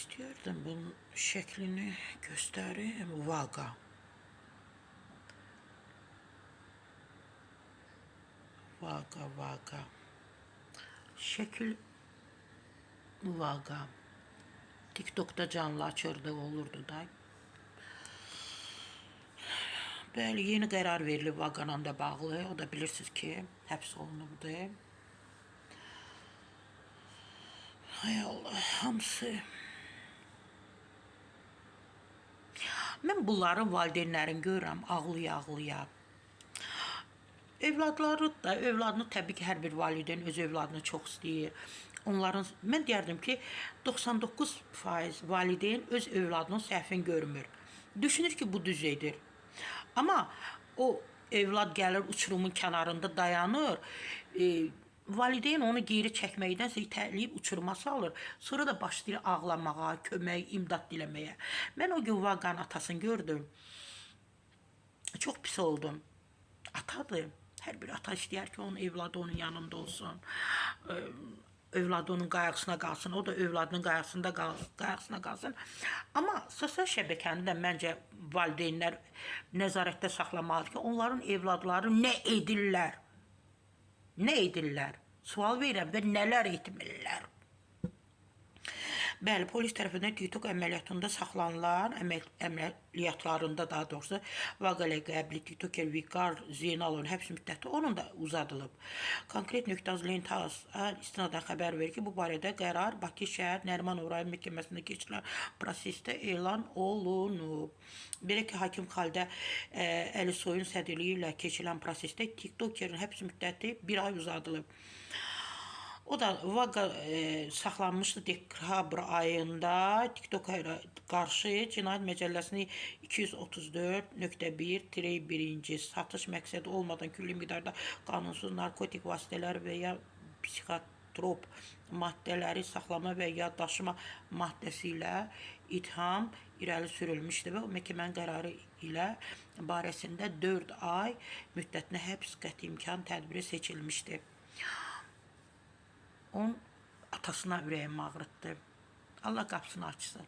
İstiyordum bunun şeklini göstereyim. Vaga. Vaga. Şekil vaga. TikTok'da canlı açırdı olurdu da. Bəli, yeni qərar verilib vaqanla da bağlı. O da bilirsiniz ki, həbs olunubdu. Hay Allah, hamısı. Mən bunların valideynlərini görürəm, ağlaya. Övladını təbii ki, hər bir valideyn öz övladını çox istəyir. Mən deyərdim ki, 99% valideyn öz övladının səhvini görmür. Düşünür ki, bu düzeydir. Amma o evlad gəlir uçurumun kənarında dayanır. Valideyn onu geri çəkməkdənsə itələyib uçuruma salır. Sonra da başlayır ağlamağa, kömək, imdad diləməyə. Mən o gün Vaqanın atasını gördüm. Çox pis oldum. Atadır. Hər bir ata istəyər ki, onun evladı onun yanında olsun. Övladı onun qayğısına qalsın, o da övladının qayğısına qalsın. Amma sosial şəbəkəni də məncə valideynlər nəzarətdə saxlamalıdır ki, onların evladları nə edirlər? Nə edirlər? Sual verirəm və nələr etmirlər? Bəli, polis tərəfindən TikTok əməliyyatında saxlanılan, əməliyyatlarında daha doğrusu Vaqa ləqəbli TikToker Vüqar Zeynalovun həbs müddəti onun da uzadılıb. Konkret nöqtəz Lentas istinadən xəbər verir ki, bu barədə qərar Bakı şəhər Nərimanov rayon məhkəməsində keçirilən prosesdə elan olunub. Belə ki, hakim Xalidə Əlisoyun sədrliyi ilə keçirilən prosesdə TikTokerin həbs müddəti 1 ay uzadılıb. O da Vaqa saxlanmışdı dekabr ayında TikToka qarşı Cinayət Məcəlləsinin 234.1-1-ci satış məqsədi olmadan külli miqdarda qanunsuz narkotik vasitələr və ya psixotrop maddələri saxlama və ya daşıma maddəsi ilə itham irəli sürülmüşdü və o məhkəmənin qərarı ilə barəsində 4 ay müddətinə həbs qəti imkan tədbiri seçilmişdi. Onun atasına ürəyim ağrıtdı. Allah qapısını açsın.